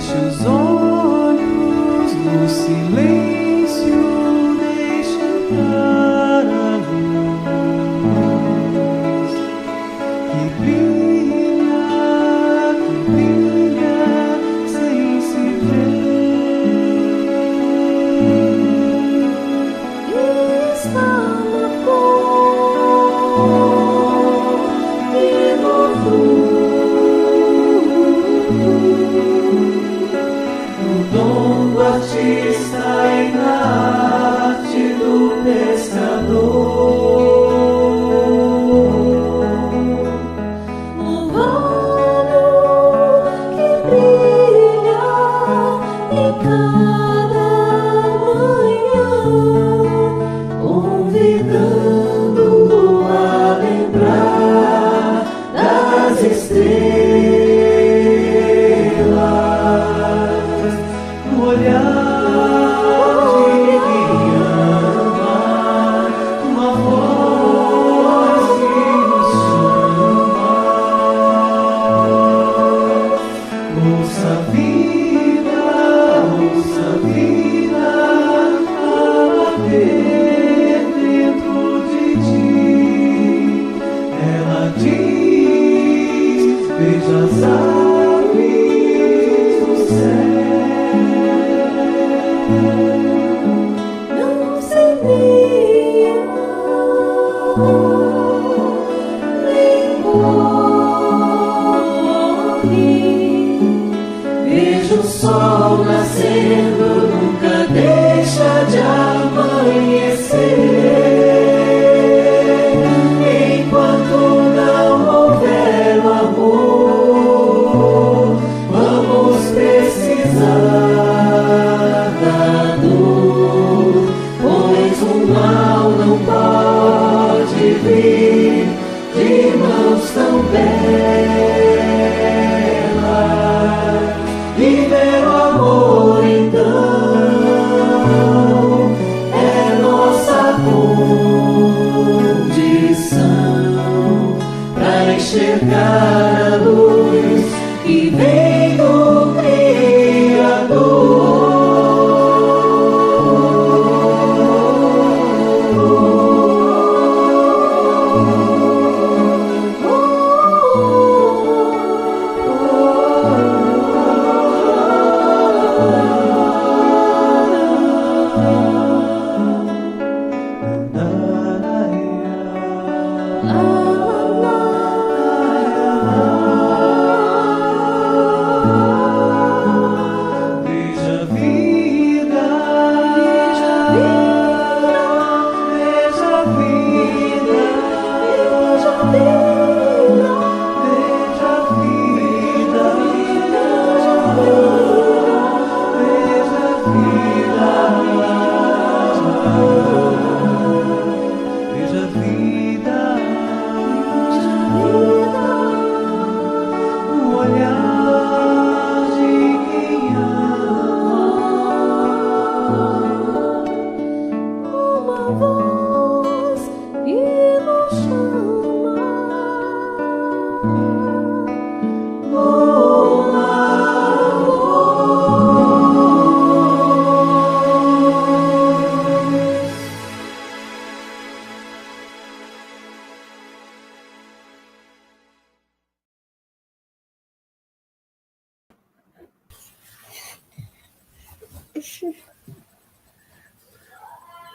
Feche os olhos no silêncio, deixa entrar a luz que brilha sem se ver. Está na cor e no dom do artista e na arte do pescador. Um orvalho que brilha em cada manhã, convidando-o a lembrar das estrelas. Olhar de quem ama, uma voz que nos chama. Ouça a vida a bater dentro de ti. Ela diz: veja as aves do céu. Não semeiam, nem colhem. Veja o sol nascendo, nunca deixa de amanhecer. Enquanto não houver o amor, vamos precisar da dor, pois o mal não pode vir de mãos tão belas. Viver o amor, então, é nossa condição para enxergar a luz que vem do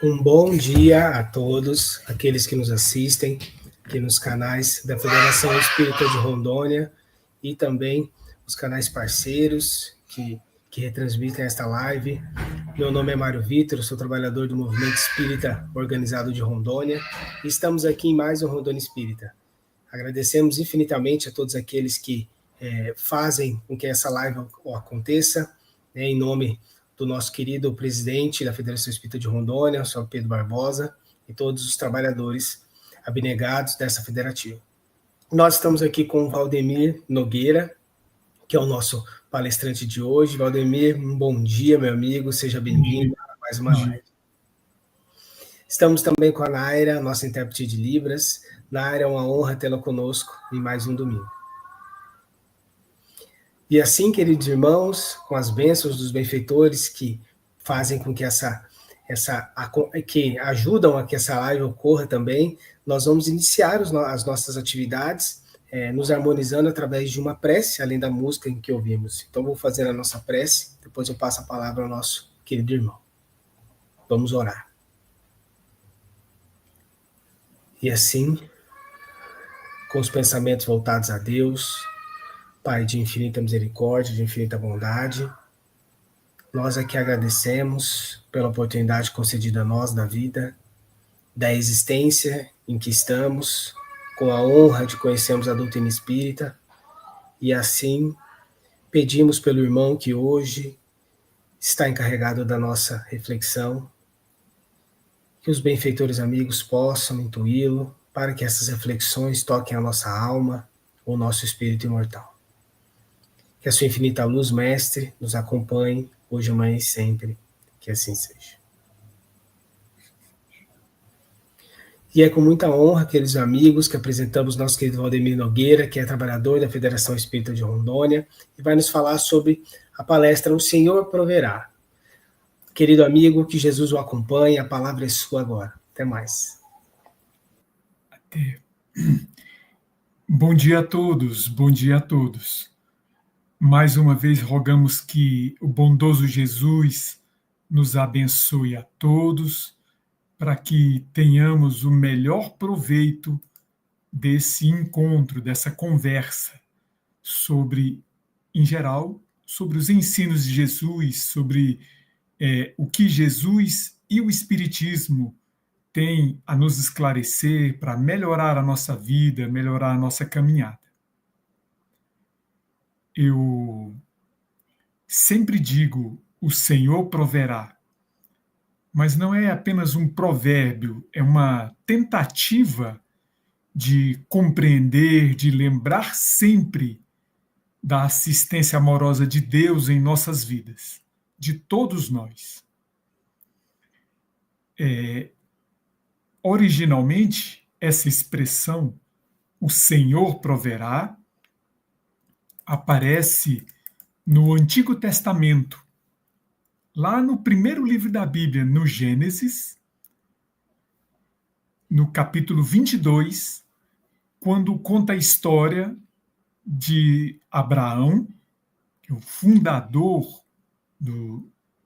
Um bom dia a todos, aqueles que nos assistem aqui nos canais da Federação Espírita de Rondônia e também os canais parceiros que retransmitem esta live. Meu nome é Mário Vitor, sou trabalhador do Movimento Espírita Organizado de Rondônia e estamos aqui em mais um Rondônia Espírita. Agradecemos infinitamente a todos aqueles que fazem com que essa live aconteça, em nome do nosso querido presidente da Federação Espírita de Rondônia, o senhor Pedro Barbosa, e todos os trabalhadores abnegados dessa federativa. Nós estamos aqui com o Valdemir Nogueira, que é o nosso palestrante de hoje. Valdemir, um bom dia, meu amigo, seja bem-vindo a mais uma live. Estamos também com a Naira, nossa intérprete de Libras. Naira, é uma honra tê-la conosco em mais um domingo. E assim, queridos irmãos, com as bênçãos dos benfeitores que fazem com que que ajudam a que essa live ocorra também, nós vamos iniciar as nossas atividades, nos harmonizando através de uma prece, além da música em que ouvimos. Então, vou fazer a nossa prece, depois eu passo a palavra ao nosso querido irmão. Vamos orar. E assim, com os pensamentos voltados a Deus, Pai de infinita misericórdia, de infinita bondade, nós aqui agradecemos pela oportunidade concedida a nós da vida, da existência em que estamos, com a honra de conhecermos a doutrina espírita, e assim pedimos pelo irmão que hoje está encarregado da nossa reflexão, que os benfeitores amigos possam intuí-lo, para que essas reflexões toquem a nossa alma, o nosso espírito imortal. Que a sua infinita luz, mestre, nos acompanhe, hoje, amanhã e sempre, que assim seja. E é com muita honra, queridos amigos, que apresentamos nosso querido Valdemir Nogueira, que é trabalhador da Federação Espírita de Rondônia, e vai nos falar sobre a palestra O Senhor Proverá. Querido amigo, que Jesus o acompanhe, a palavra é sua agora. Até mais. Bom dia a todos, bom dia a todos. Mais uma vez rogamos que o bondoso Jesus nos abençoe a todos, para que tenhamos o melhor proveito desse encontro, dessa conversa sobre, em geral, sobre os ensinos de Jesus, sobre o que Jesus e o Espiritismo têm a nos esclarecer para melhorar a nossa vida, melhorar a nossa caminhada. Eu sempre digo, o Senhor proverá, mas não é apenas um provérbio, é uma tentativa de compreender, de lembrar sempre da assistência amorosa de Deus em nossas vidas, de todos nós. Originalmente, essa expressão, o Senhor proverá, aparece no Antigo Testamento, lá no primeiro livro da Bíblia, no Gênesis, no capítulo 22, quando conta a história de Abraão, que é o fundador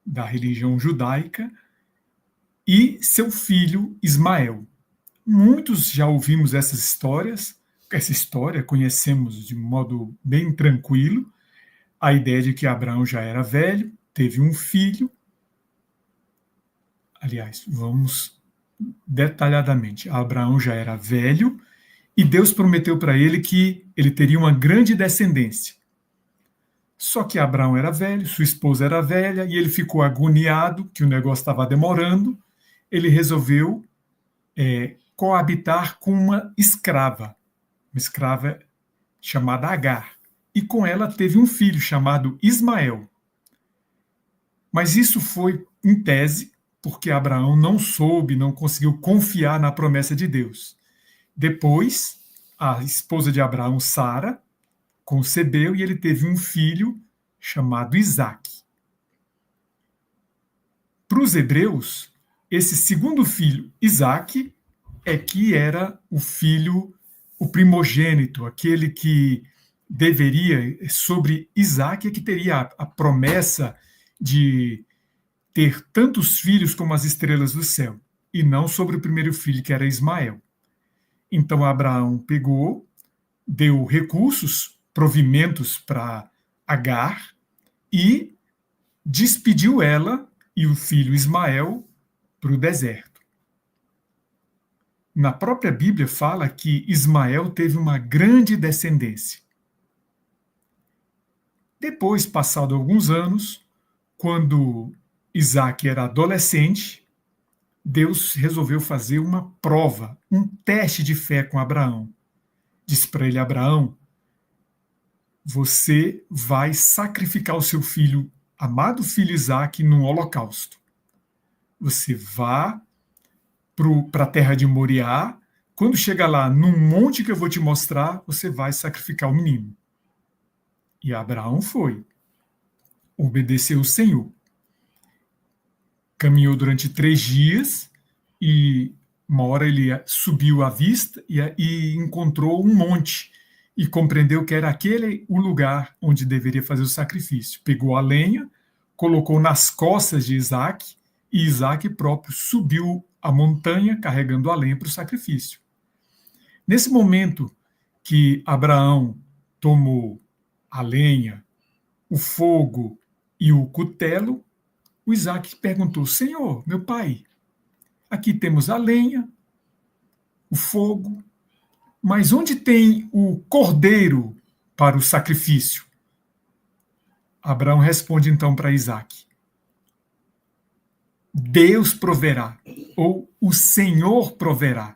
da religião judaica, e seu filho Ismael. Muitos já ouvimos essa história conhecemos de modo bem tranquilo, a ideia de que Abraão já era velho, teve um filho. Aliás, vamos detalhadamente. Abraão já era velho e Deus prometeu para ele que ele teria uma grande descendência. Só que Abraão era velho, sua esposa era velha, e ele ficou agoniado, que o negócio estava demorando. Ele resolveu coabitar com uma escrava chamada Agar. E com ela teve um filho chamado Ismael. Mas isso foi em tese, porque Abraão não conseguiu confiar na promessa de Deus. Depois, a esposa de Abraão, Sara, concebeu e ele teve um filho chamado Isaque. Para os hebreus, esse segundo filho, Isaque, é que era o filho, o primogênito, aquele que deveria, sobre Isaque, é que teria a promessa de ter tantos filhos como as estrelas do céu, e não sobre o primeiro filho, que era Ismael. Então Abraão pegou, deu recursos, provimentos para Agar, e despediu ela e o filho Ismael para o deserto. Na própria Bíblia fala que Ismael teve uma grande descendência. Depois, passado alguns anos, quando Isaac era adolescente, Deus resolveu fazer uma prova, um teste de fé com Abraão. Disse para ele: Abraão, você vai sacrificar o seu filho, amado filho Isaac, num holocausto. Você vá para a terra de Moriá. Quando chegar lá, num monte que eu vou te mostrar, você vai sacrificar o menino. E Abraão foi. Obedeceu o Senhor. Caminhou durante 3 dias e uma hora ele subiu à vista e encontrou um monte e compreendeu que era aquele o lugar onde deveria fazer o sacrifício. Pegou a lenha, colocou nas costas de Isaac e Isaac próprio subiu a montanha carregando a lenha para o sacrifício. Nesse momento que Abraão tomou a lenha, o fogo e o cutelo, o Isaac perguntou: Senhor, meu pai, aqui temos a lenha, o fogo, mas onde tem o cordeiro para o sacrifício? Abraão responde então para Isaac: Deus proverá, ou o Senhor proverá.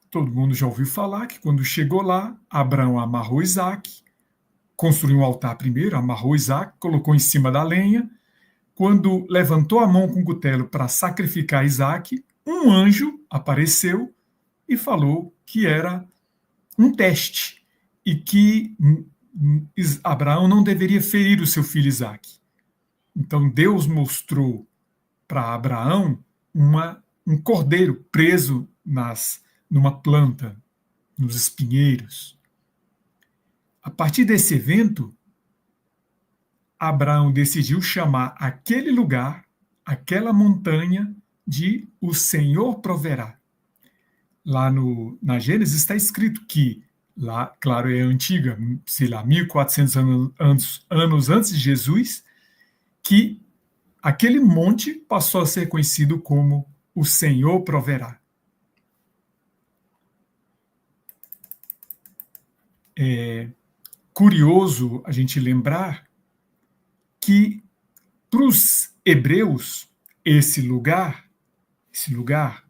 Todo mundo já ouviu falar que quando chegou lá, Abraão amarrou Isaac, construiu um altar primeiro, amarrou Isaac, colocou em cima da lenha. Quando levantou a mão com o cutelo para sacrificar Isaac, um anjo apareceu e falou que era um teste e que Abraão não deveria ferir o seu filho Isaac. Então Deus mostrou para Abraão um cordeiro preso numa planta, nos espinheiros. A partir desse evento, Abraão decidiu chamar aquele lugar, aquela montanha, de o Senhor proverá. Lá na Gênesis está escrito que, lá, claro, é antiga, sei lá, 1400 anos antes de Jesus, que aquele monte passou a ser conhecido como o Senhor proverá. É curioso a gente lembrar que para os hebreus esse lugar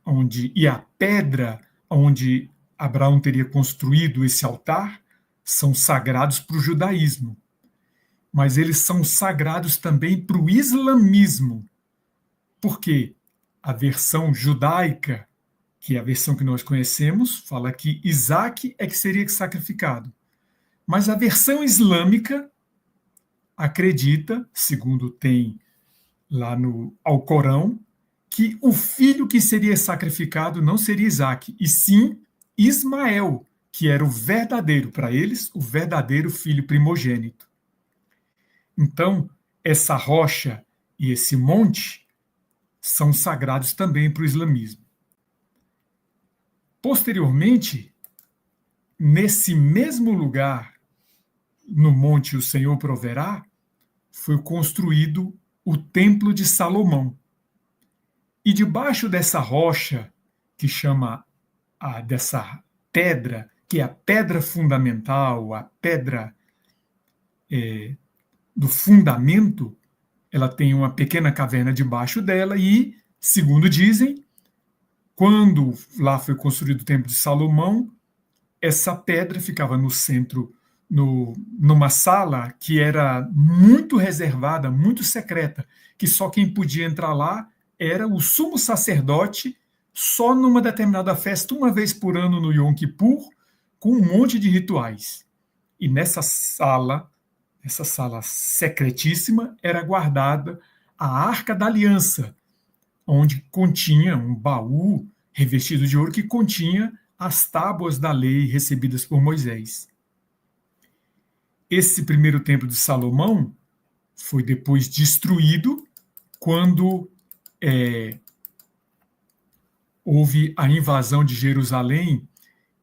onde e a pedra onde Abraão teria construído esse altar são sagrados para o judaísmo, mas eles são sagrados também para o islamismo, porque a versão judaica, que é a versão que nós conhecemos, fala que Isaac é que seria sacrificado, mas a versão islâmica acredita, segundo tem lá no Alcorão, que o filho que seria sacrificado não seria Isaac, e sim Ismael, que era o verdadeiro, para eles, o verdadeiro filho primogênito. Então, essa rocha e esse monte são sagrados também para o islamismo. Posteriormente, nesse mesmo lugar, no monte o Senhor proverá, foi construído o Templo de Salomão. E debaixo dessa rocha, que chama dessa pedra, que é a pedra fundamental, a pedra do fundamento, ela tem uma pequena caverna debaixo dela e, segundo dizem, quando lá foi construído o Templo de Salomão, essa pedra ficava no centro, numa sala que era muito reservada, muito secreta, que só quem podia entrar lá era o sumo sacerdote, só numa determinada festa, uma vez por ano no Yom Kippur, com um monte de rituais. E nessa sala secretíssima, era guardada a Arca da Aliança, onde continha um baú revestido de ouro que continha as tábuas da lei recebidas por Moisés. Esse primeiro templo de Salomão foi depois destruído quando houve a invasão de Jerusalém,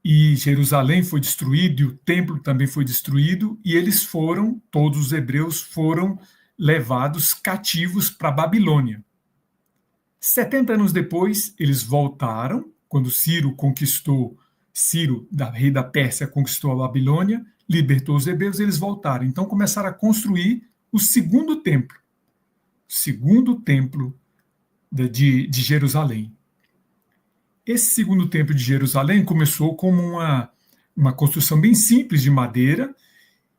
e Jerusalém foi destruído e o templo também foi destruído, e eles todos os hebreus foram levados cativos para a Babilônia. 70 anos depois, eles voltaram, quando Ciro, rei da Pérsia, conquistou a Babilônia, libertou os hebreus, eles voltaram. Então começaram a construir o segundo templo de Jerusalém. Esse segundo templo de Jerusalém começou como uma construção bem simples de madeira,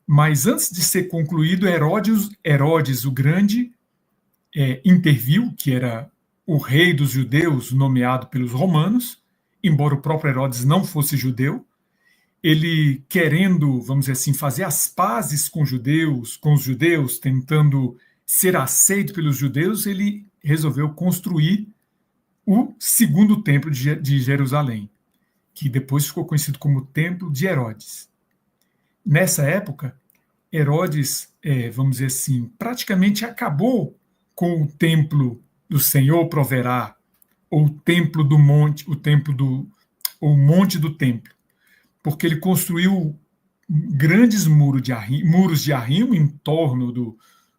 mas antes de ser concluído, Herodes o Grande interviu, que era o rei dos judeus nomeado pelos romanos, embora o próprio Herodes não fosse judeu. Ele, querendo, vamos dizer assim, fazer as pazes com os judeus, tentando ser aceito pelos judeus, ele resolveu construir o segundo templo de Jerusalém, que depois ficou conhecido como Templo de Herodes. Nessa época, Herodes, vamos dizer assim, praticamente acabou com o templo do Senhor proverá, ou o templo do monte, ou o monte do templo, porque ele construiu grandes muros de arrimo em torno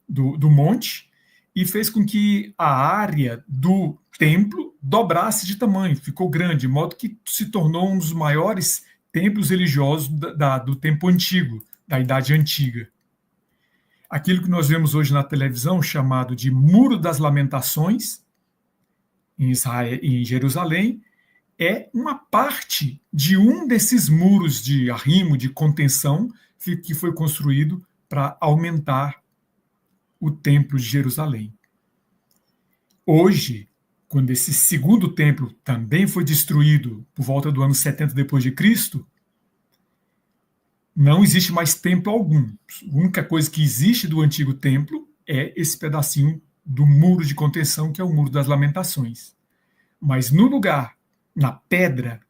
do monte e fez com que a área do templo dobrasse de tamanho, ficou grande, de modo que se tornou um dos maiores templos religiosos do tempo antigo, da Idade Antiga. Aquilo que nós vemos hoje na televisão, chamado de Muro das Lamentações, em Jerusalém, é uma parte de um desses muros de arrimo, de contenção, que foi construído para aumentar o Templo de Jerusalém. Hoje, quando esse segundo templo também foi destruído por volta do ano 70 depois de Cristo, não existe mais templo algum. A única coisa que existe do antigo templo é esse pedacinho do muro de contenção, que é o Muro das Lamentações. Mas no lugar, na pedra,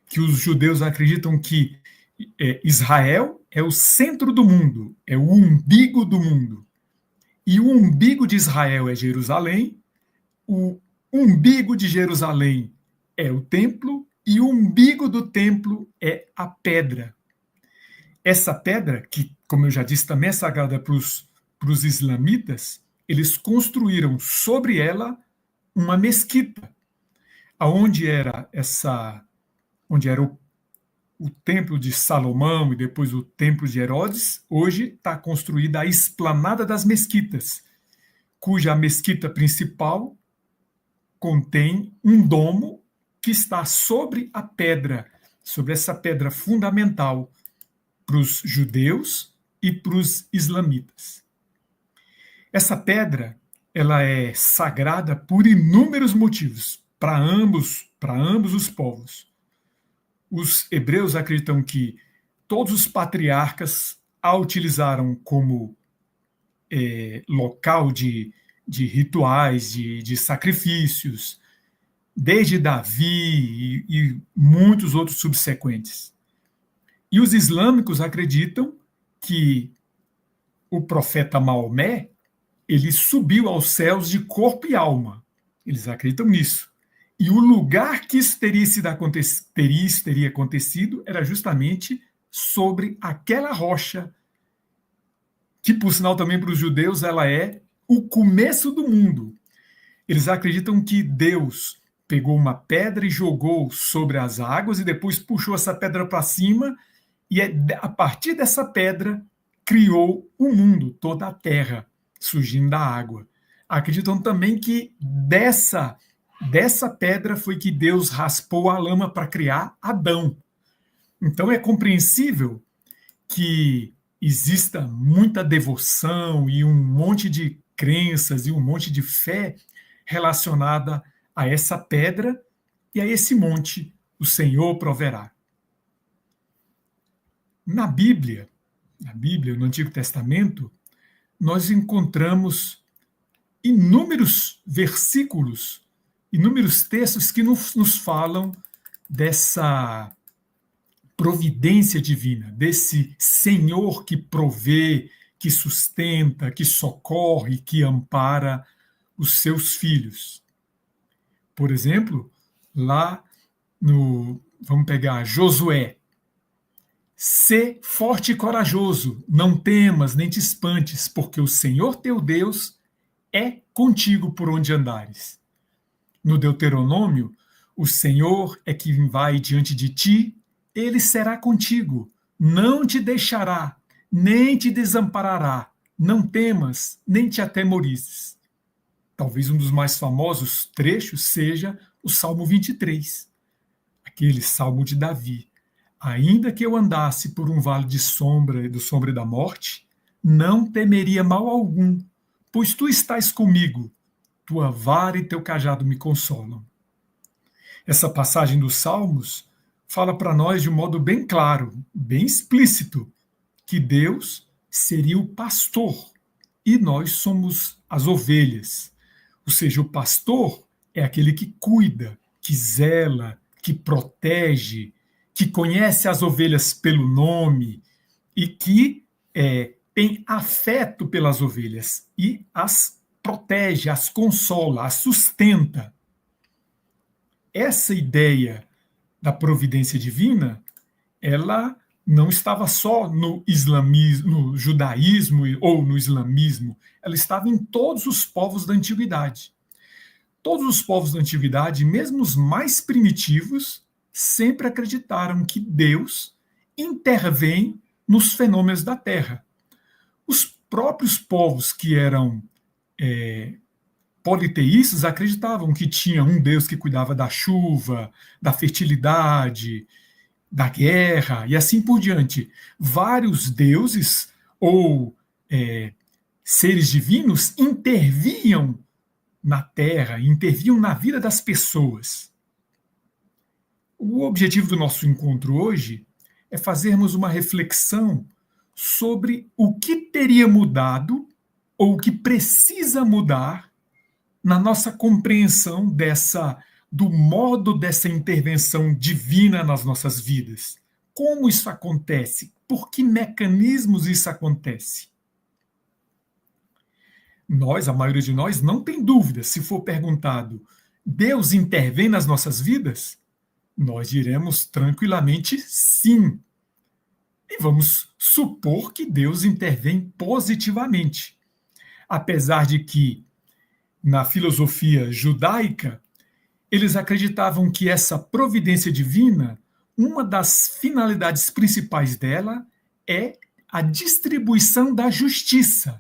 que os judeus acreditam que Israel é o centro do mundo, é o umbigo do mundo. E o umbigo de Israel é Jerusalém, o umbigo de Jerusalém é o templo, e o umbigo do templo é a pedra. Essa pedra, que, como eu já disse, também é sagrada para os islamitas, eles construíram sobre ela uma mesquita, onde era o templo de Salomão e depois o templo de Herodes. Hoje está construída a esplanada das mesquitas, cuja mesquita principal contém um domo que está sobre a pedra, sobre essa pedra fundamental para os judeus e para os islamitas. Essa pedra, ela é sagrada por inúmeros motivos, para ambos os povos. Os hebreus acreditam que todos os patriarcas a utilizaram como local de rituais, de sacrifícios, desde Davi e muitos outros subsequentes. E os islâmicos acreditam que o profeta Maomé, ele subiu aos céus de corpo e alma. Eles acreditam nisso. E o lugar que isso teria acontecido era justamente sobre aquela rocha, que, por sinal, também para os judeus, ela é o começo do mundo. Eles acreditam que Deus pegou uma pedra e jogou sobre as águas e depois puxou essa pedra para cima e, a partir dessa pedra, criou o mundo, toda a terra, surgindo da água. Acreditam também que dessa pedra foi que Deus raspou a lama para criar Adão. Então é compreensível que exista muita devoção e um monte de crenças e um monte de fé relacionada a essa pedra e a esse monte, o Senhor proverá. Na Bíblia, no Antigo Testamento, nós encontramos inúmeros versículos, inúmeros textos que nos falam dessa providência divina, desse Senhor que provê, que sustenta, que socorre, que ampara os seus filhos. Por exemplo, vamos pegar Josué. Sê forte e corajoso, não temas nem te espantes, porque o Senhor teu Deus é contigo por onde andares. No Deuteronômio, o Senhor é quem vai diante de ti, ele será contigo, não te deixará, nem te desamparará, não temas, nem te atemorizes. Talvez um dos mais famosos trechos seja o Salmo 23, aquele Salmo de Davi. Ainda que eu andasse por um vale de sombra e do sombra da morte, não temeria mal algum, pois tu estás comigo, tua vara e teu cajado me consolam. Essa passagem dos Salmos fala para nós de um modo bem claro, bem explícito, que Deus seria o pastor e nós somos as ovelhas. Ou seja, o pastor é aquele que cuida, que zela, que protege, que conhece as ovelhas pelo nome e que tem afeto pelas ovelhas e as protege, as consola, as sustenta. Essa ideia da providência divina, ela não estava só no islamismo, no judaísmo ou no islamismo, ela estava em todos os povos da antiguidade. Todos os povos da antiguidade, mesmo os mais primitivos, sempre acreditaram que Deus intervém nos fenômenos da Terra. Os próprios povos que eram politeístas acreditavam que tinha um Deus que cuidava da chuva, da fertilidade, da guerra e assim por diante. Vários deuses ou seres divinos interviam na Terra, interviam na vida das pessoas. O objetivo do nosso encontro hoje é fazermos uma reflexão sobre o que teria mudado ou o que precisa mudar na nossa compreensão do modo dessa intervenção divina nas nossas vidas. Como isso acontece? Por que mecanismos isso acontece? A maioria de nós, não tem dúvida. Se for perguntado, Deus intervém nas nossas vidas? Nós diremos tranquilamente sim. E vamos supor que Deus intervém positivamente. Apesar de que, na filosofia judaica, eles acreditavam que essa providência divina, uma das finalidades principais dela é a distribuição da justiça.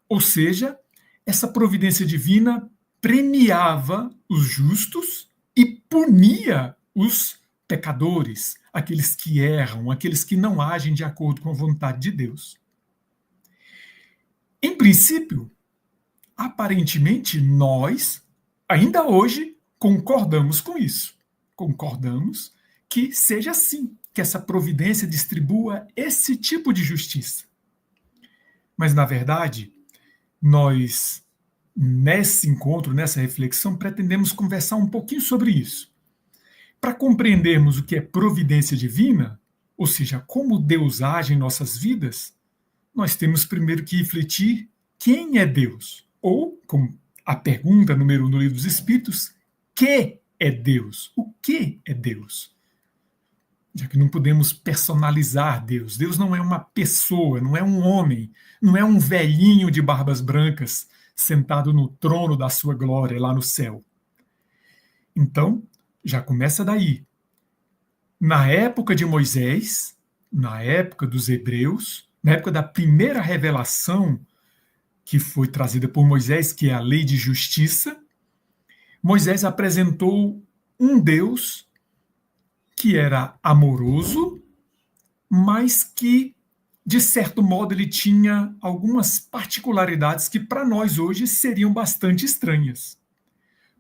Ou seja, essa providência divina premiava os justos e punia os pecadores, aqueles que erram, aqueles que não agem de acordo com a vontade de Deus. Em princípio, aparentemente, nós, ainda hoje, concordamos com isso. Concordamos que seja assim, que essa providência distribua esse tipo de justiça. Mas, na verdade, nós, nesse encontro, nessa reflexão, pretendemos conversar um pouquinho sobre isso. Para compreendermos o que é providência divina, ou seja, como Deus age em nossas vidas, nós temos primeiro que refletir quem é Deus. Ou, como a pergunta número 1 no Livro dos Espíritos, que é Deus? O que é Deus? Já que não podemos personalizar Deus. Deus não é uma pessoa, não é um homem, não é um velhinho de barbas brancas sentado no trono da sua glória lá no céu. Então, já começa daí. Na época de Moisés, na época dos hebreus, na época da primeira revelação que foi trazida por Moisés, que é a lei de justiça, Moisés apresentou um Deus que era amoroso, mas que, de certo modo, ele tinha algumas particularidades que para nós hoje seriam bastante estranhas.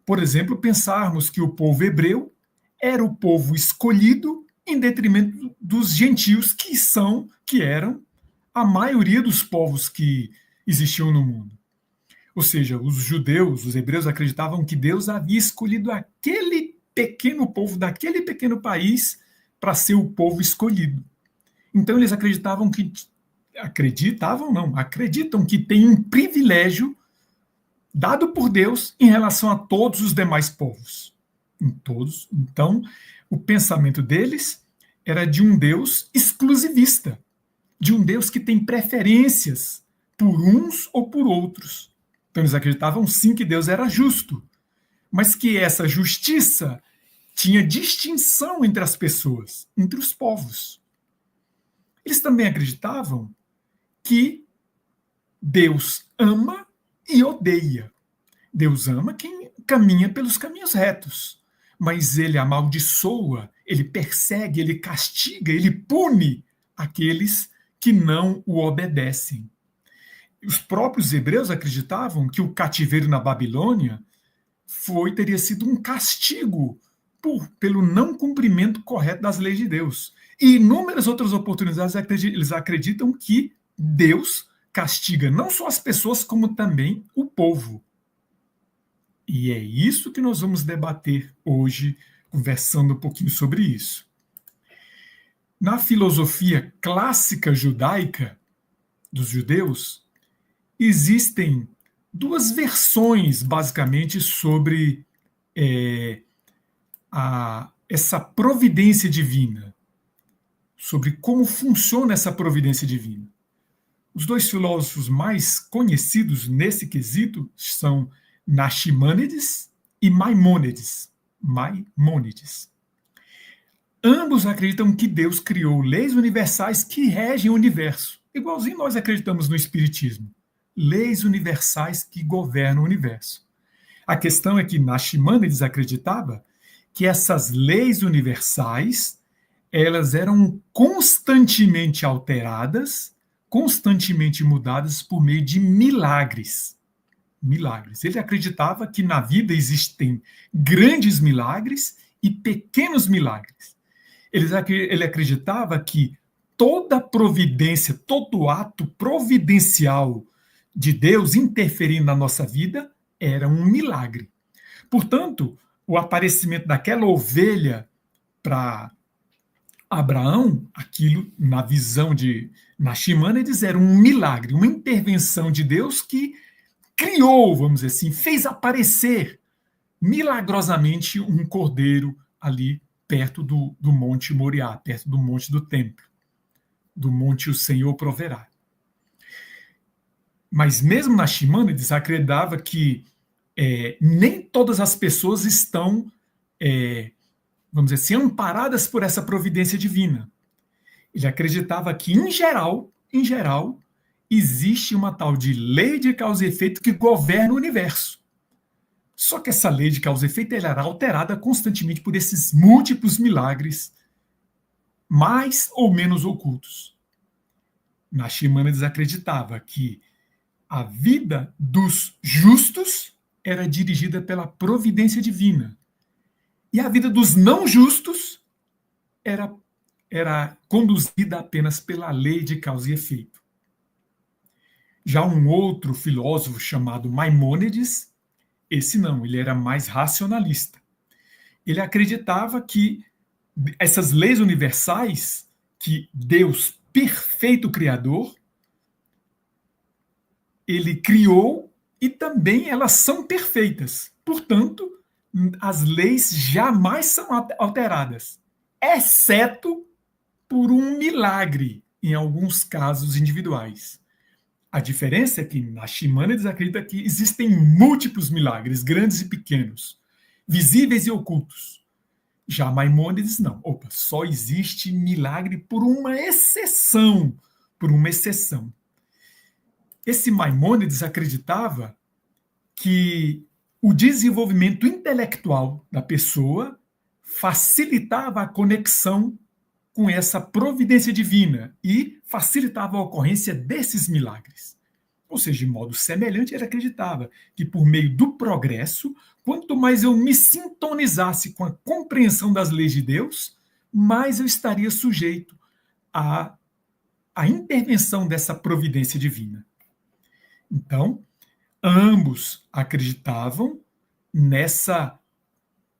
Por exemplo, pensarmos que o povo hebreu era o povo escolhido em detrimento dos gentios, que eram a maioria dos povos que existiam no mundo. Ou seja, os judeus, os hebreus acreditavam que Deus havia escolhido aquele pequeno povo daquele pequeno país para ser o povo escolhido. Então eles acreditam que tem um privilégio dado por Deus em relação a todos os demais povos. Então, o pensamento deles era de um Deus exclusivista, de um Deus que tem preferências por uns ou por outros. Então eles acreditavam sim que Deus era justo, mas que essa justiça tinha distinção entre as pessoas, entre os povos. Eles também acreditavam que Deus ama e odeia. Deus ama quem caminha pelos caminhos retos, mas ele amaldiçoa, ele persegue, ele castiga, ele pune aqueles que não o obedecem. Os próprios hebreus acreditavam que o cativeiro na Babilônia teria sido um castigo pelo não cumprimento correto das leis de Deus. E inúmeras outras oportunidades eles acreditam que Deus castiga não só as pessoas, como também o povo. E é isso que nós vamos debater hoje, conversando um pouquinho sobre isso. Na filosofia clássica judaica dos judeus, existem duas versões, basicamente, sobre essa providência divina, sobre como funciona essa providência divina. Os dois filósofos mais conhecidos nesse quesito são Nachimânides e Maimônides. Ambos acreditam que Deus criou leis universais que regem o universo, igualzinho nós acreditamos no Espiritismo. Leis universais que governam o universo. A questão é que Nachimânides acreditava que essas leis universais elas eram constantemente alteradas, constantemente mudadas por meio de milagres. Ele acreditava que na vida existem grandes milagres e pequenos milagres. Ele acreditava que toda providência, todo ato providencial de Deus interferindo na nossa vida era um milagre. Portanto, o aparecimento daquela ovelha para Abraão, aquilo, na visão de Nachimânides, era um milagre, uma intervenção de Deus que criou, vamos dizer assim, fez aparecer milagrosamente um cordeiro ali perto do Monte Moriá, perto do Monte do Templo, do Monte o Senhor proverá. Mas mesmo Nachimânides acreditava que nem todas as pessoas estão, vamos dizer assim, amparadas por essa providência divina. Ele acreditava que, em geral, existe uma tal de lei de causa e efeito que governa o universo. Só que essa lei de causa e efeito ela era alterada constantemente por esses múltiplos milagres, mais ou menos ocultos. Nachimânides acreditava que a vida dos justos era dirigida pela providência divina. E a vida dos não justos era conduzida apenas pela lei de causa e efeito. Já um outro filósofo chamado Maimônides, esse não, ele era mais racionalista. Ele acreditava que essas leis universais, que Deus, perfeito Criador, ele criou e também elas são perfeitas. Portanto, as leis jamais são alteradas, exceto por um milagre, em alguns casos individuais. A diferença é que Nachimânides acredita que existem múltiplos milagres, grandes e pequenos, visíveis e ocultos. Já Maimônides não. Só existe milagre por uma exceção. Esse Maimônides acreditava que o desenvolvimento intelectual da pessoa facilitava a conexão com essa providência divina e facilitava a ocorrência desses milagres. Ou seja, de modo semelhante, ele acreditava que por meio do progresso, quanto mais eu me sintonizasse com a compreensão das leis de Deus, mais eu estaria sujeito à intervenção dessa providência divina. Então, ambos acreditavam nessa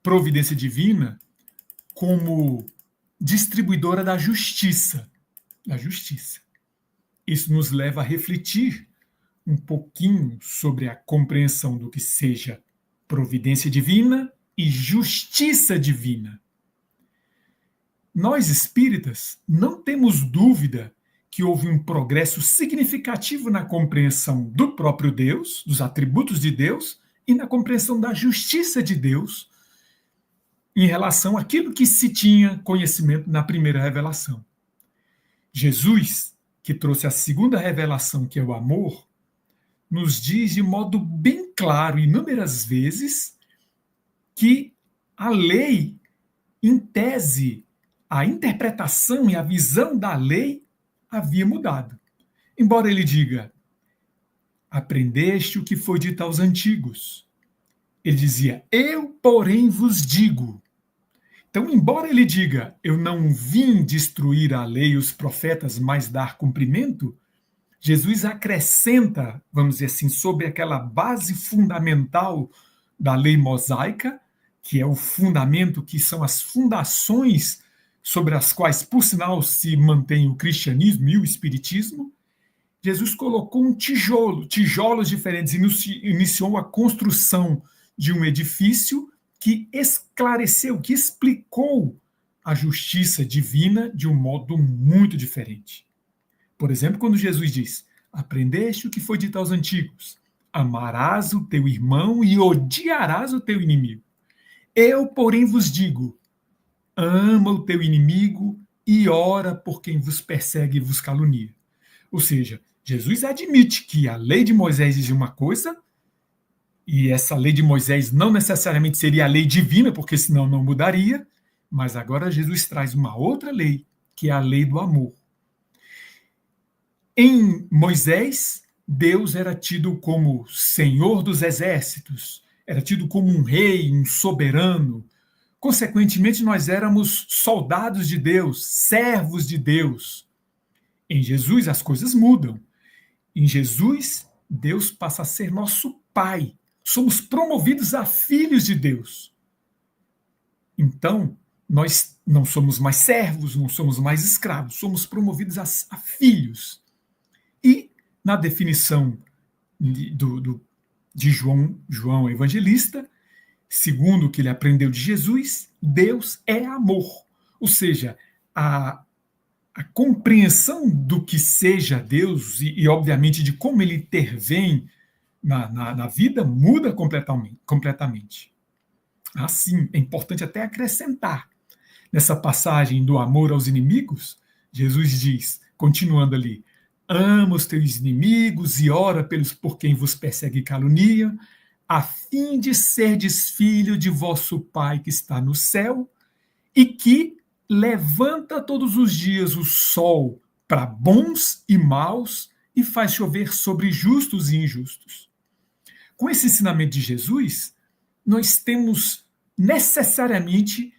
providência divina como distribuidora da justiça. Isso nos leva a refletir um pouquinho sobre a compreensão do que seja providência divina e justiça divina. nós espíritas não temos dúvida que houve um progresso significativo na compreensão do próprio Deus, dos atributos de Deus, e na compreensão da justiça de Deus em relação àquilo que se tinha conhecimento na primeira revelação. Jesus, que trouxe a segunda revelação, que é o amor, nos diz de modo bem claro, inúmeras vezes, que a lei, em tese, a interpretação e a visão da lei havia mudado. Embora ele diga, aprendeste o que foi dito aos antigos. Ele dizia, eu, porém, vos digo. Então, embora ele diga, eu não vim destruir a lei e os profetas, mas dar cumprimento, Jesus acrescenta, vamos dizer assim, sobre aquela base fundamental da lei mosaica, que é o fundamento, que são as fundações sobre as quais, por sinal, se mantém o cristianismo e o espiritismo, Jesus colocou um tijolos diferentes, iniciou a construção de um edifício que esclareceu, que explicou a justiça divina de um modo muito diferente. Por exemplo, quando Jesus diz, aprendeste o que foi dito aos antigos, amarás o teu irmão e odiarás o teu inimigo. Eu, porém, vos digo, ama o teu inimigo e ora por quem vos persegue e vos calunia. Ou seja, Jesus admite que a lei de Moisés dizia uma coisa, e essa lei de Moisés não necessariamente seria a lei divina, porque senão não mudaria, mas agora Jesus traz uma outra lei, que é a lei do amor. Em Moisés, Deus era tido como Senhor dos exércitos, era tido como um rei, um soberano. Consequentemente, nós éramos soldados de Deus, servos de Deus. Em Jesus, as coisas mudam. Em Jesus, Deus passa a ser nosso Pai. Somos promovidos a filhos de Deus. Então, nós não somos mais servos, não somos mais escravos, somos promovidos a filhos. E, na definição de João Evangelista, segundo o que ele aprendeu de Jesus, Deus é amor. Ou seja, a compreensão do que seja Deus e, obviamente, de como ele intervém na vida muda completamente. Assim, é importante até acrescentar. Nessa passagem do amor aos inimigos, Jesus diz, continuando ali, ama os teus inimigos e ora por quem vos persegue e calunia, a fim de serdes filho de vosso Pai que está no céu e que levanta todos os dias o sol para bons e maus e faz chover sobre justos e injustos. Com esse ensinamento de Jesus, nós temos necessariamente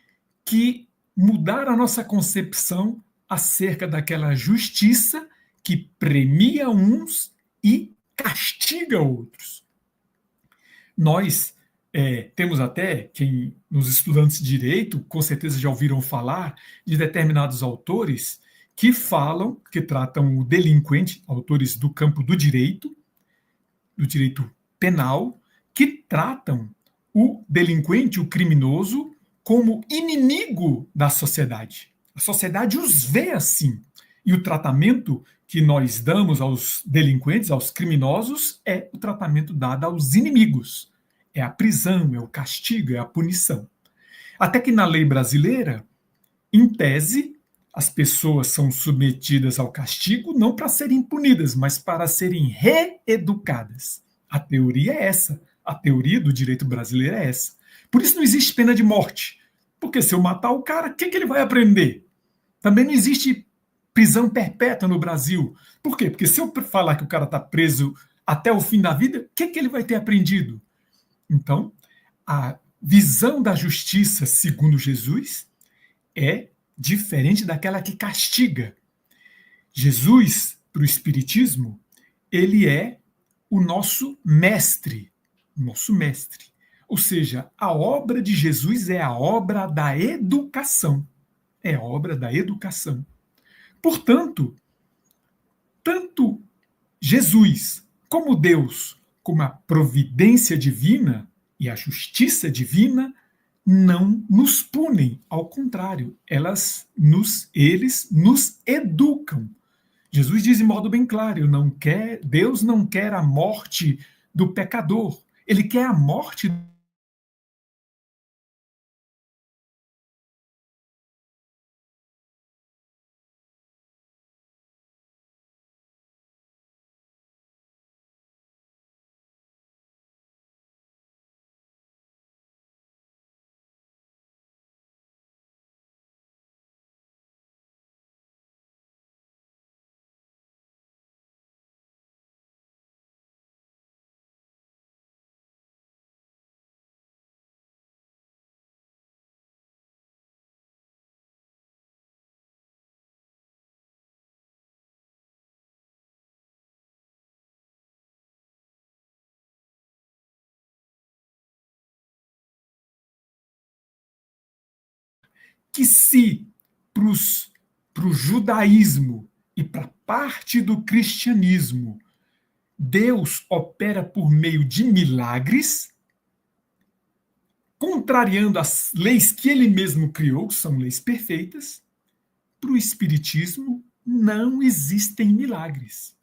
que mudar a nossa concepção acerca daquela justiça que premia uns e castiga outros. Nós temos até, nos estudantes de direito, com certeza já ouviram falar de determinados autores que tratam o delinquente, autores do campo do direito penal, que tratam o delinquente, o criminoso, como inimigo da sociedade. A sociedade os vê assim. E o tratamento que nós damos aos delinquentes, aos criminosos, é o tratamento dado aos inimigos. É a prisão, é o castigo, é a punição. Até que na lei brasileira, em tese, as pessoas são submetidas ao castigo não para serem punidas, mas para serem reeducadas. A teoria é essa. A teoria do direito brasileiro é essa. Por isso não existe pena de morte. Porque se eu matar o cara, o que ele vai aprender? Também não existe prisão perpétua no Brasil. Por quê? Porque se eu falar que o cara está preso até o fim da vida, o que ele vai ter aprendido? Então, a visão da justiça, segundo Jesus, é diferente daquela que castiga. Jesus, para o Espiritismo, ele é o nosso mestre. Ou seja, a obra de Jesus é a obra da educação. É a obra da educação. Portanto, tanto Jesus como Deus, como a providência divina e a justiça divina, não nos punem, ao contrário, eles nos educam. Jesus diz em modo bem claro, Deus não quer a morte do pecador, ele quer a morte que se para o judaísmo e para parte do cristianismo Deus opera por meio de milagres, contrariando as leis que ele mesmo criou, que são leis perfeitas, para o espiritismo não existem milagres.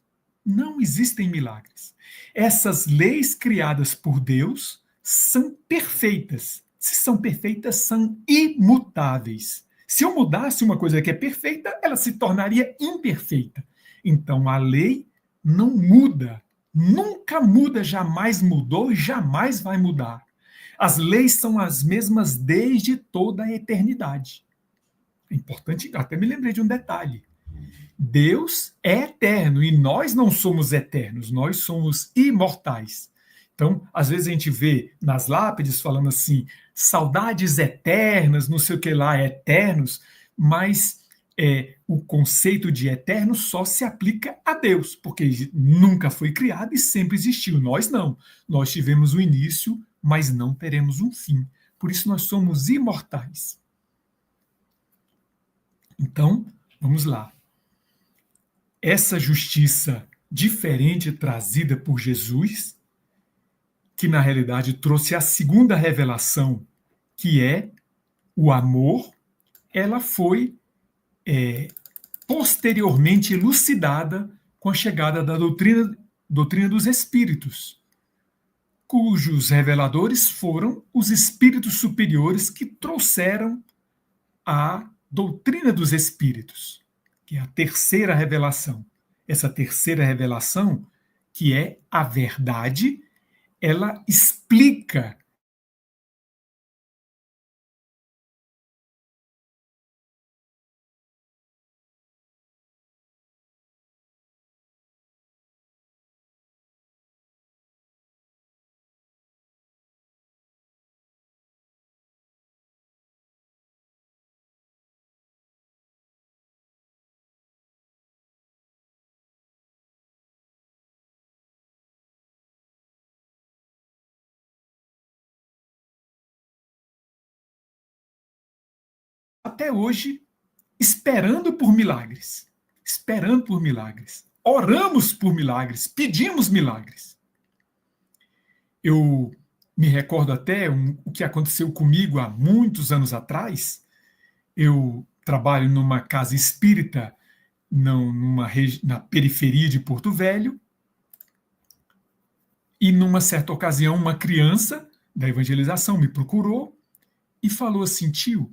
Não existem milagres. Essas leis criadas por Deus são perfeitas. Se são perfeitas, são imutáveis. Se eu mudasse uma coisa que é perfeita, ela se tornaria imperfeita. Então a lei não muda, nunca muda, jamais mudou e jamais vai mudar. As leis são as mesmas desde toda a eternidade. É importante, até me lembrei de um detalhe. Deus é eterno e nós não somos eternos, nós somos imortais. Então, às vezes a gente vê nas lápides falando assim, saudades eternas, não sei o que lá, eternos, mas o conceito de eterno só se aplica a Deus, porque nunca foi criado e sempre existiu. Nós não. Nós tivemos um início, mas não teremos um fim. Por isso nós somos imortais. Então, vamos lá. Essa justiça diferente trazida por Jesus, que na realidade trouxe a segunda revelação, que é o amor, ela foi posteriormente elucidada com a chegada da doutrina dos espíritos, cujos reveladores foram os espíritos superiores que trouxeram a doutrina dos espíritos, que é a terceira revelação. Essa terceira revelação, que é a verdade, ela explica até hoje esperando por milagres. Esperando por milagres. Oramos por milagres, pedimos milagres. Eu me recordo até o que aconteceu comigo há muitos anos atrás. Eu trabalho numa casa espírita na periferia de Porto Velho, e numa certa ocasião uma criança da evangelização me procurou e falou assim: tio,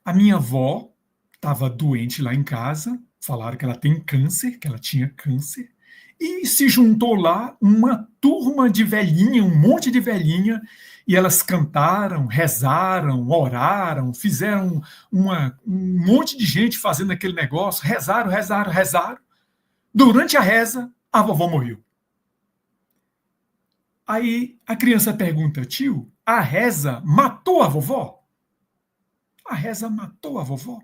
a minha avó estava doente lá em casa, falaram que ela tem câncer, que ela tinha câncer, e se juntou lá uma turma de velhinha, um monte de velhinha, e elas cantaram, rezaram, oraram, fizeram um monte de gente fazendo aquele negócio, rezaram. Durante a reza, a vovó morreu. Aí a criança pergunta: tio, a reza matou a vovó? A reza matou a vovó?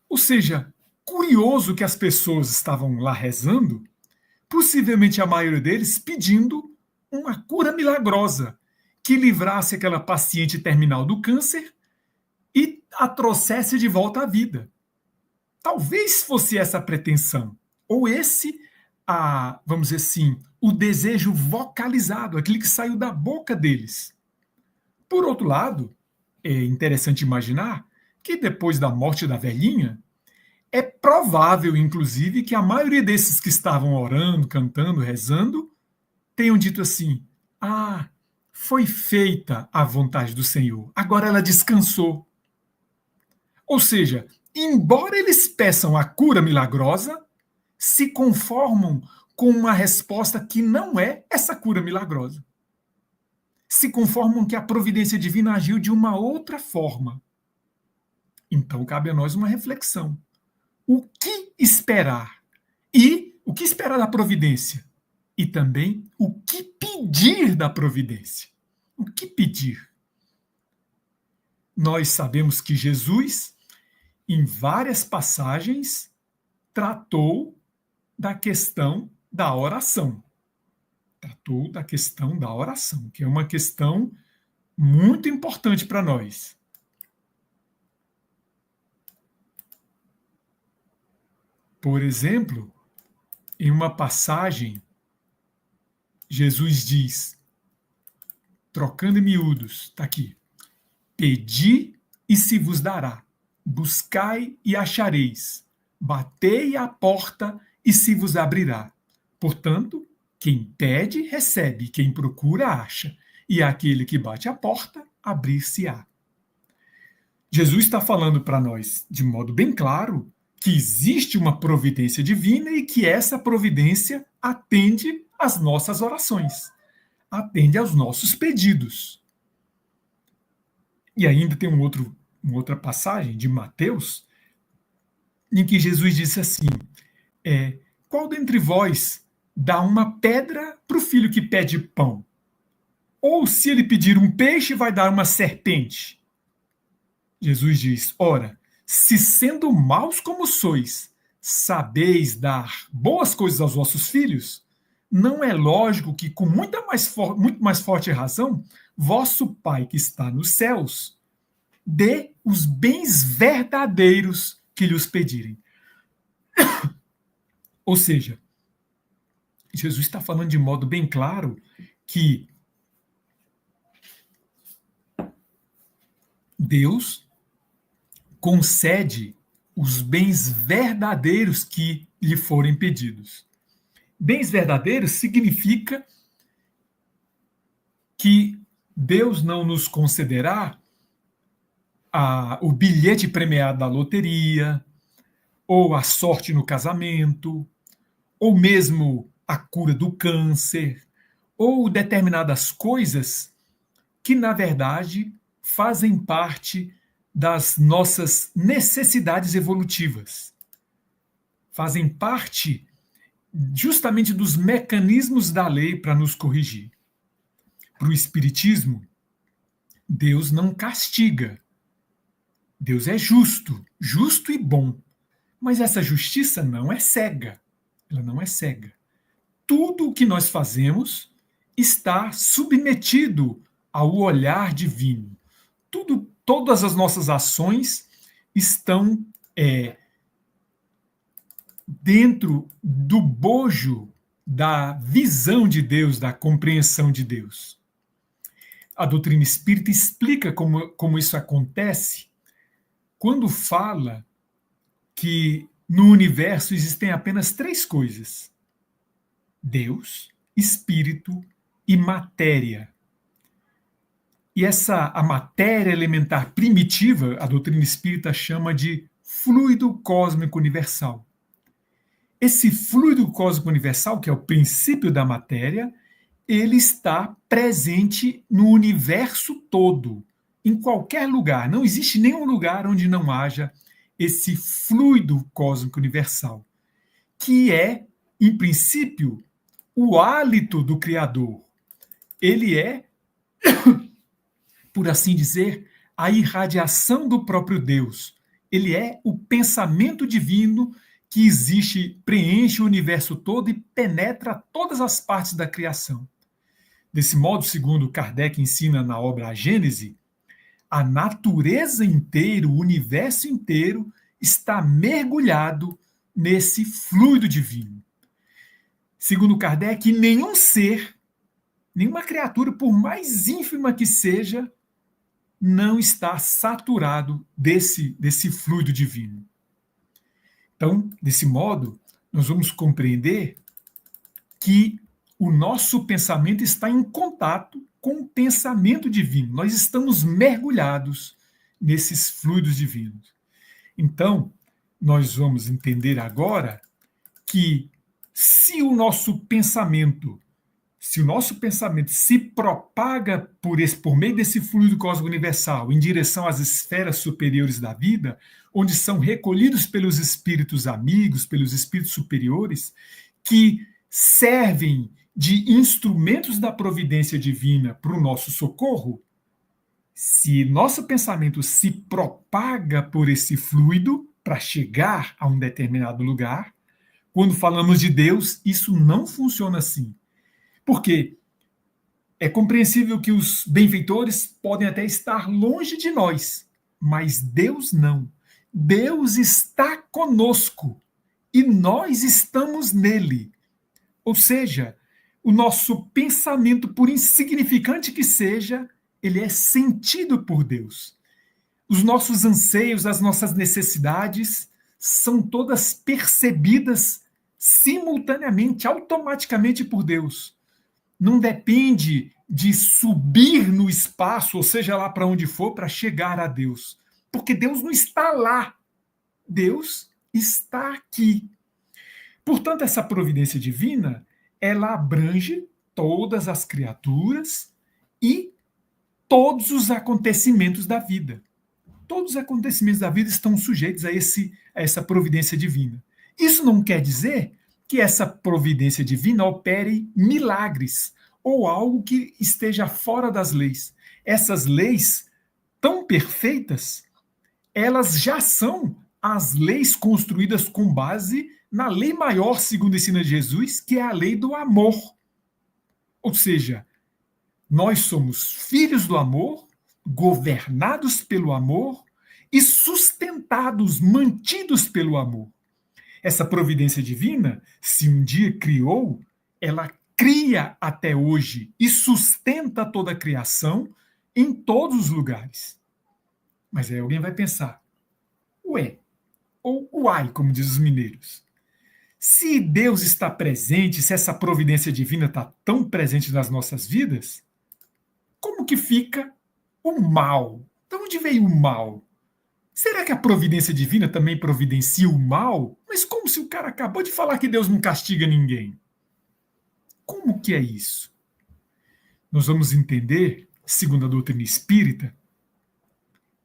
Ou seja, curioso que as pessoas estavam lá rezando, possivelmente a maioria deles pedindo uma cura milagrosa que livrasse aquela paciente terminal do câncer e a trouxesse de volta à vida. Talvez fosse essa a pretensão, ou vamos dizer assim, o desejo vocalizado, aquele que saiu da boca deles. Por outro lado, é interessante imaginar que depois da morte da velhinha, é provável, inclusive, que a maioria desses que estavam orando, cantando, rezando, tenham dito assim: ah, foi feita a vontade do Senhor, agora ela descansou. Ou seja, embora eles peçam a cura milagrosa, se conformam com uma resposta que não é essa cura milagrosa. Se conformam que a providência divina agiu de uma outra forma. Então cabe a nós uma reflexão. O que esperar? E o que esperar da providência? E também o que pedir da providência? O que pedir? Nós sabemos que Jesus, em várias passagens, tratou da questão da oração. Tratou da questão da oração, que é uma questão muito importante para nós. Por exemplo, em uma passagem, Jesus diz, trocando em miúdos, está aqui: pedi e se vos dará, buscai e achareis, batei à porta e se vos abrirá. Portanto, quem pede, recebe, quem procura, acha, e aquele que bate à porta, abrir-se-á. Jesus está falando para nós, de modo bem claro, que existe uma providência divina e que essa providência atende às nossas orações, atende aos nossos pedidos. E ainda tem uma outra passagem de Mateus, em que Jesus disse assim, qual dentre vós dá uma pedra para o filho que pede pão? Ou se ele pedir um peixe, vai dar uma serpente? Jesus diz, ora, se sendo maus como sois, sabeis dar boas coisas aos vossos filhos, não é lógico que, com muito mais forte razão, vosso Pai que está nos céus dê os bens verdadeiros que lhes pedirem. Ou seja, Jesus está falando de modo bem claro que Deus concede os bens verdadeiros que lhe forem pedidos. Bens verdadeiros significa que Deus não nos concederá o bilhete premiado da loteria, ou a sorte no casamento, ou mesmo a cura do câncer, ou determinadas coisas que, na verdade, fazem parte das nossas necessidades evolutivas. Fazem parte justamente dos mecanismos da lei para nos corrigir. Para o Espiritismo, Deus não castiga. Deus é justo e bom. Mas essa justiça não é cega. Ela não é cega. Tudo o que nós fazemos está submetido ao olhar divino. Todas as nossas ações estão dentro do bojo da visão de Deus, da compreensão de Deus. A doutrina espírita explica como isso acontece quando fala que no universo existem apenas 3 coisas: Deus, Espírito e matéria. E a matéria elementar primitiva, a doutrina espírita chama de fluido cósmico universal. Esse fluido cósmico universal, que é o princípio da matéria, ele está presente no universo todo, em qualquer lugar. Não existe nenhum lugar onde não haja esse fluido cósmico universal, que é, em princípio, o hálito do Criador. Ele é, por assim dizer, a irradiação do próprio Deus. Ele é o pensamento divino que existe, preenche o universo todo e penetra todas as partes da criação. Desse modo, segundo Kardec ensina na obra A Gênese, a natureza inteira, o universo inteiro, está mergulhado nesse fluido divino. Segundo Kardec, nenhum ser, nenhuma criatura, por mais ínfima que seja, não está saturado desse fluido divino. Então, desse modo, nós vamos compreender que o nosso pensamento está em contato com o pensamento divino. Nós estamos mergulhados nesses fluidos divinos. Então, nós vamos entender agora que se o nosso pensamento se propaga por meio desse fluido cósmico universal em direção às esferas superiores da vida, onde são recolhidos pelos espíritos amigos, pelos espíritos superiores, que servem de instrumentos da providência divina para o nosso socorro, se nosso pensamento se propaga por esse fluido para chegar a um determinado lugar, quando falamos de Deus, isso não funciona assim. Porque é compreensível que os benfeitores podem até estar longe de nós, mas Deus não. Deus está conosco e nós estamos nele. Ou seja, o nosso pensamento, por insignificante que seja, ele é sentido por Deus. Os nossos anseios, as nossas necessidades são todas percebidas simultaneamente, automaticamente por Deus. Não depende de subir no espaço, ou seja lá para onde for, para chegar a Deus. Porque Deus não está lá. Deus está aqui. Portanto, essa providência divina, ela abrange todas as criaturas e todos os acontecimentos da vida. Todos os acontecimentos da vida estão sujeitos a essa providência divina. Isso não quer dizer que essa providência divina opere milagres ou algo que esteja fora das leis. Essas leis tão perfeitas, elas já são as leis construídas com base na lei maior, segundo ensina Jesus, que é a lei do amor. Ou seja, nós somos filhos do amor, governados pelo amor e sustentados, mantidos pelo amor. Essa providência divina, se um dia criou, ela cria até hoje e sustenta toda a criação em todos os lugares. Mas aí alguém vai pensar, ué, ou uai, como diz os mineiros. Se Deus está presente, se essa providência divina está tão presente nas nossas vidas, como que fica o mal? De onde veio o mal? Será que a providência divina também providencia o mal? Mas como se o cara acabou de falar que Deus não castiga ninguém? Como que é isso? Nós vamos entender, segundo a doutrina espírita,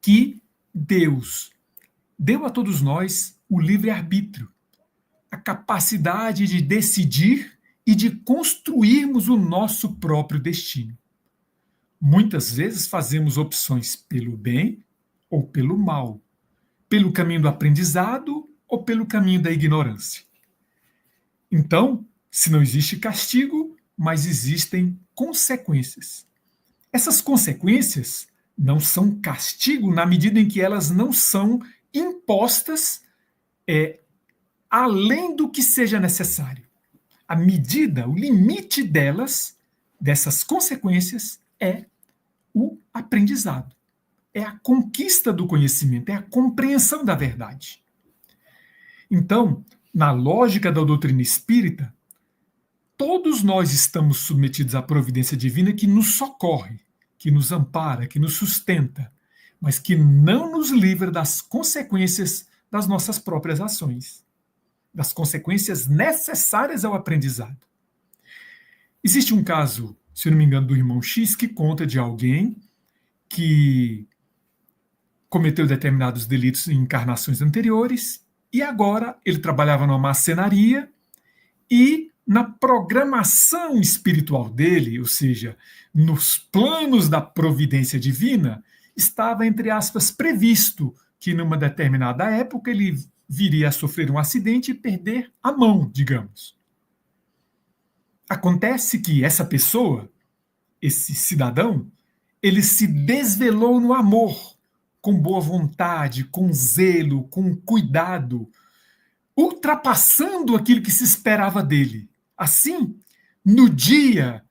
que Deus deu a todos nós o livre-arbítrio, a capacidade de decidir e de construirmos o nosso próprio destino. Muitas vezes fazemos opções pelo bem ou pelo mal, pelo caminho do aprendizado ou pelo caminho da ignorância. Então, se não existe castigo, mas existem consequências. Essas consequências não são castigo na medida em que elas não são impostas além do que seja necessário. A medida, o limite dessas consequências, é o aprendizado. É a conquista do conhecimento, é a compreensão da verdade. Então, na lógica da doutrina espírita, todos nós estamos submetidos à providência divina que nos socorre, que nos ampara, que nos sustenta, mas que não nos livra das consequências das nossas próprias ações, das consequências necessárias ao aprendizado. Existe um caso, se eu não me engano, do irmão X, que conta de alguém que cometeu determinados delitos em encarnações anteriores e agora ele trabalhava numa marcenaria e na programação espiritual dele, ou seja, nos planos da providência divina, estava, entre aspas, previsto que numa determinada época ele viria a sofrer um acidente e perder a mão, digamos. Acontece que essa pessoa, esse cidadão, ele se desvelou no amor, com boa vontade, com zelo, com cuidado, ultrapassando aquilo que se esperava dele. Assim, no dia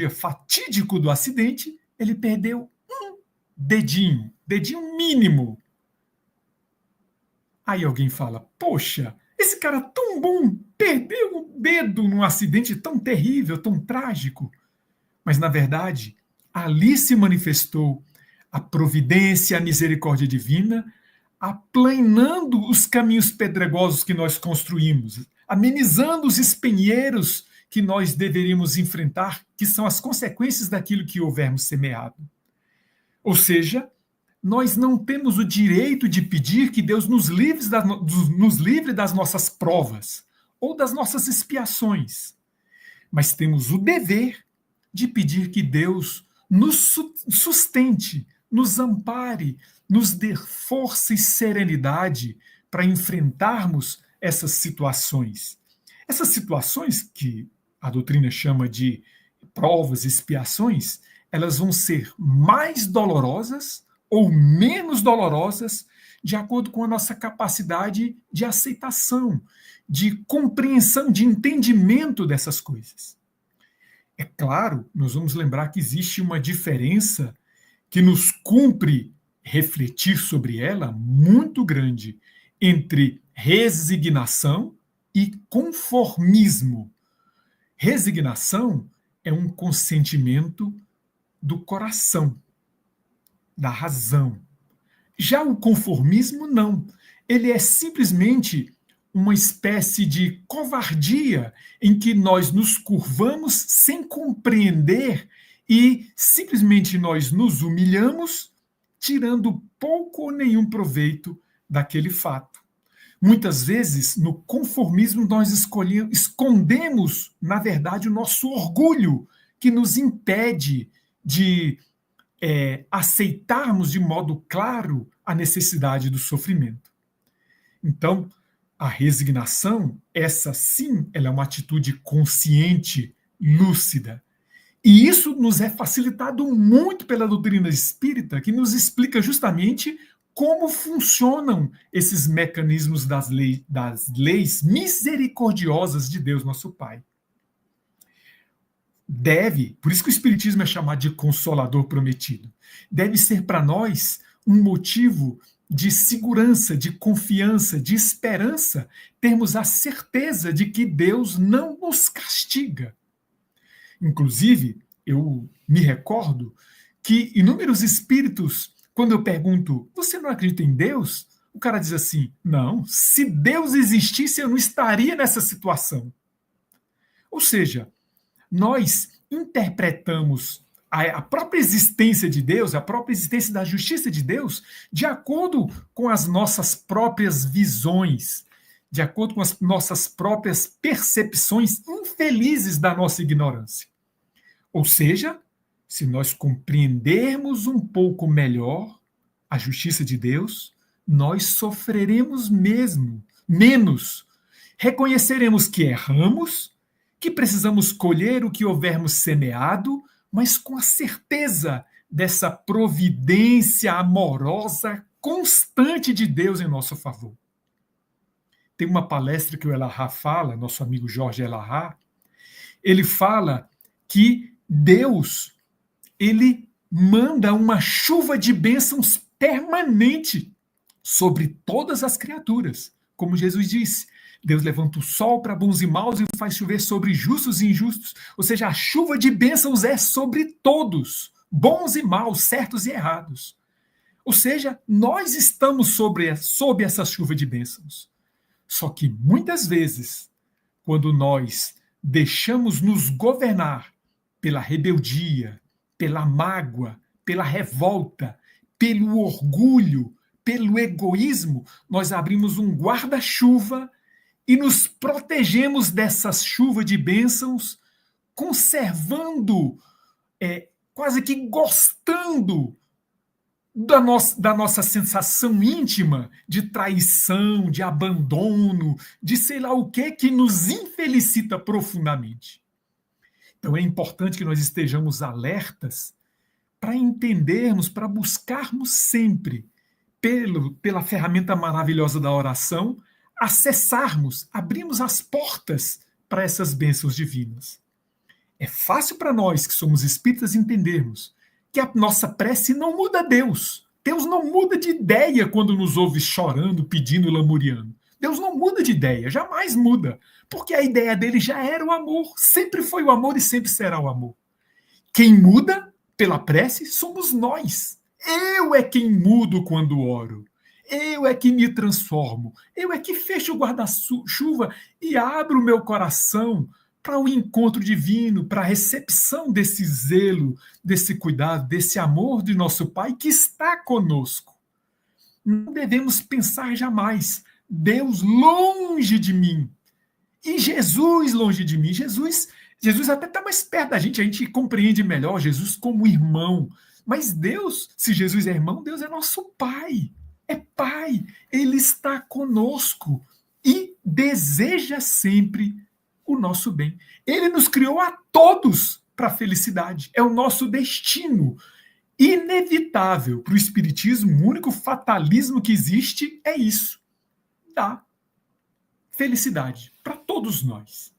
fatídico do acidente, ele perdeu um dedinho mínimo. Aí alguém fala, poxa, esse cara tão bom perdeu o dedo num acidente tão terrível, tão trágico. Mas, na verdade, ali se manifestou a providência, a misericórdia divina, aplanando os caminhos pedregosos que nós construímos, amenizando os espinheiros que nós deveríamos enfrentar, que são as consequências daquilo que houvermos semeado. Ou seja, nós não temos o direito de pedir que Deus nos livre das nossas provas ou das nossas expiações, mas temos o dever de pedir que Deus nos sustente, nos ampare, nos dê força e serenidade para enfrentarmos essas situações. Essas situações que a doutrina chama de provas, expiações, elas vão ser mais dolorosas ou menos dolorosas de acordo com a nossa capacidade de aceitação, de compreensão, de entendimento dessas coisas. É claro, nós vamos lembrar que existe uma diferença que nos cumpre refletir sobre ela muito grande entre resignação e conformismo. Resignação é um consentimento do coração, da razão. Já o conformismo, não. Ele é simplesmente uma espécie de covardia em que nós nos curvamos sem compreender e simplesmente nós nos humilhamos, tirando pouco ou nenhum proveito daquele fato. Muitas vezes, no conformismo, nós escondemos, na verdade, o nosso orgulho, que nos impede de aceitarmos de modo claro a necessidade do sofrimento. Então, a resignação, essa sim, ela é uma atitude consciente, lúcida. E isso nos é facilitado muito pela doutrina espírita, que nos explica justamente como funcionam esses mecanismos das leis misericordiosas de Deus, nosso Pai. Por isso que o Espiritismo é chamado de Consolador Prometido, deve ser para nós um motivo de segurança, de confiança, de esperança, termos a certeza de que Deus não nos castiga. Inclusive, eu me recordo que inúmeros espíritos, quando eu pergunto, você não acredita em Deus? O cara diz assim, não, se Deus existisse, eu não estaria nessa situação. Ou seja, nós interpretamos a própria existência de Deus, a própria existência da justiça de Deus, de acordo com as nossas próprias visões, de acordo com as nossas próprias percepções infelizes da nossa ignorância. Ou seja, se nós compreendermos um pouco melhor a justiça de Deus, nós sofreremos menos. Reconheceremos que erramos, que precisamos colher o que houvermos semeado, mas com a certeza dessa providência amorosa constante de Deus em nosso favor. Tem uma palestra que o Elahá fala, nosso amigo Jorge Elahá, ele fala que Deus, ele manda uma chuva de bênçãos permanente sobre todas as criaturas. Como Jesus disse, Deus levanta o sol para bons e maus e faz chover sobre justos e injustos. Ou seja, a chuva de bênçãos é sobre todos, bons e maus, certos e errados. Ou seja, nós estamos sob essa chuva de bênçãos. Só que muitas vezes, quando nós deixamos nos governar pela rebeldia, pela mágoa, pela revolta, pelo orgulho, pelo egoísmo, nós abrimos um guarda-chuva e nos protegemos dessa chuva de bênçãos, conservando, quase que gostando da nossa sensação íntima de traição, de abandono, de sei lá o que nos infelicita profundamente. Então é importante que nós estejamos alertas para entendermos, para buscarmos sempre, pela ferramenta maravilhosa da oração, acessarmos, abrirmos as portas para essas bênçãos divinas. É fácil para nós que somos espíritas entendermos que a nossa prece não muda Deus. Deus não muda de ideia quando nos ouve chorando, pedindo, lamuriando. Deus não muda de ideia, jamais muda. Porque a ideia dele já era o amor. Sempre foi o amor e sempre será o amor. Quem muda pela prece somos nós. Eu é quem mudo quando oro. Eu é que me transformo. Eu é que fecho o guarda-chuva e abro o meu coração para o encontro divino, para a recepção desse zelo, desse cuidado, desse amor de nosso Pai que está conosco. Não devemos pensar jamais, Deus longe de mim e Jesus longe de mim. Jesus até está mais perto da gente compreende melhor Jesus como irmão. Mas Deus, se Jesus é irmão, Deus é nosso Pai. É Pai, Ele está conosco e deseja sempre o nosso bem. Ele nos criou a todos para a felicidade. É o nosso destino. Inevitável para o Espiritismo, o único fatalismo que existe é isso. Dá felicidade para todos nós,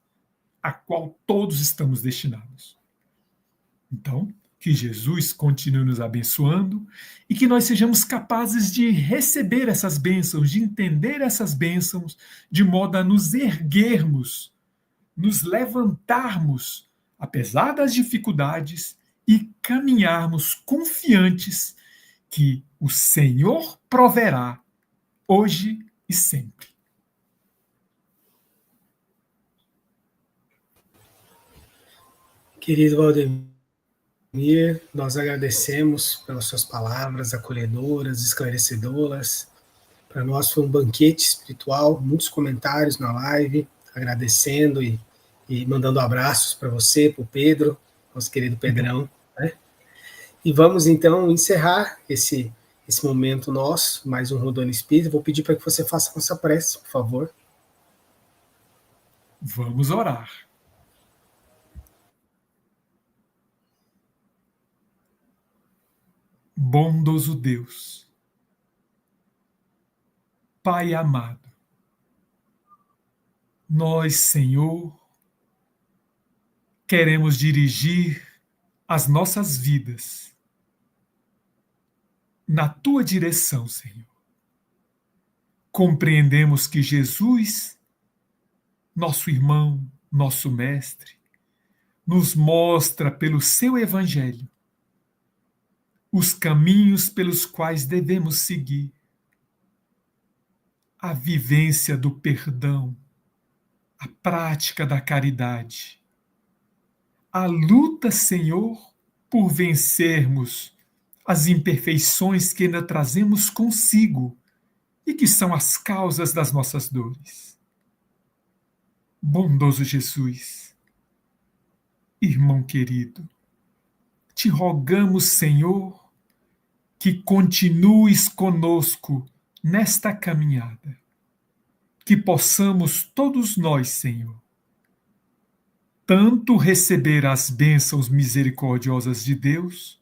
a qual todos estamos destinados. Então, que Jesus continue nos abençoando e que nós sejamos capazes de receber essas bênçãos, de entender essas bênçãos, de modo a nos erguermos, nos levantarmos, apesar das dificuldades, e caminharmos confiantes que o Senhor proverá hoje e sempre. Querido Valdemir, nós agradecemos pelas suas palavras acolhedoras, esclarecedoras. Para nós foi um banquete espiritual, muitos comentários na live, agradecendo e mandando abraços para você, para o Pedro, nosso querido Pedrão. Né? E vamos então encerrar esse momento nosso, mais um Rondônia Espírita. Vou pedir para que você faça a nossa prece, por favor. Vamos orar. Bondoso Deus, Pai amado, nós, Senhor, queremos dirigir as nossas vidas na Tua direção, Senhor. Compreendemos que Jesus, nosso irmão, nosso mestre, nos mostra pelo seu Evangelho os caminhos pelos quais devemos seguir, a vivência do perdão, a prática da caridade, a luta, Senhor, por vencermos as imperfeições que ainda trazemos consigo e que são as causas das nossas dores. Bondoso Jesus, irmão querido, te rogamos, Senhor, que continues conosco nesta caminhada, que possamos todos nós, Senhor, tanto receber as bênçãos misericordiosas de Deus,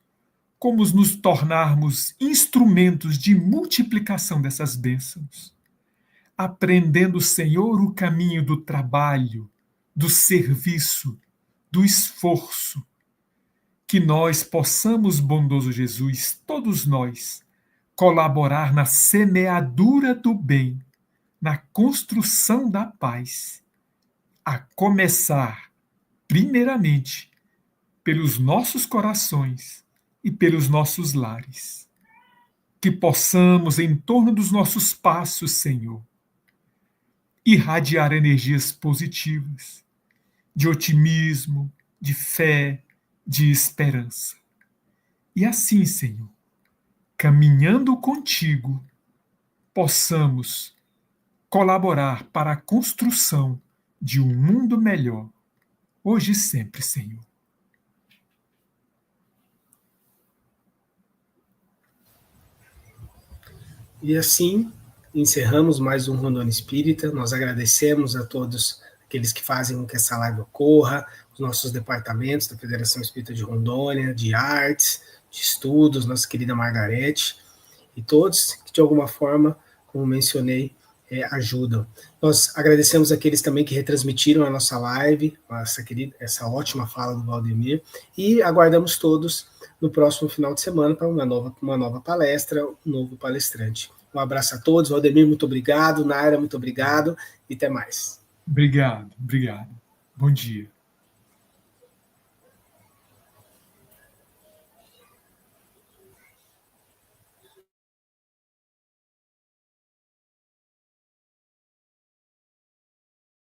como nos tornarmos instrumentos de multiplicação dessas bênçãos, aprendendo, Senhor, o caminho do trabalho, do serviço, do esforço, que nós possamos, bondoso Jesus, todos nós, colaborar na semeadura do bem, na construção da paz, a começar, primeiramente, pelos nossos corações e pelos nossos lares. Que possamos, em torno dos nossos passos, Senhor, irradiar energias positivas, de otimismo, de fé, de esperança. E assim, Senhor, caminhando contigo, possamos colaborar para a construção de um mundo melhor, hoje e sempre, Senhor. E assim, encerramos mais um Rondônia Espírita. Nós agradecemos a todos aqueles que fazem com que essa live ocorra, os nossos departamentos da Federação Espírita de Rondônia, de artes, de estudos, nossa querida Margarete, e todos que de alguma forma, como mencionei, ajudam. Nós agradecemos aqueles também que retransmitiram a nossa live, essa ótima fala do Valdemir, e aguardamos todos no próximo final de semana para uma nova palestra, um novo palestrante. Um abraço a todos. Valdemir, muito obrigado. Naira, muito obrigado. E até mais. Obrigado. Bom dia.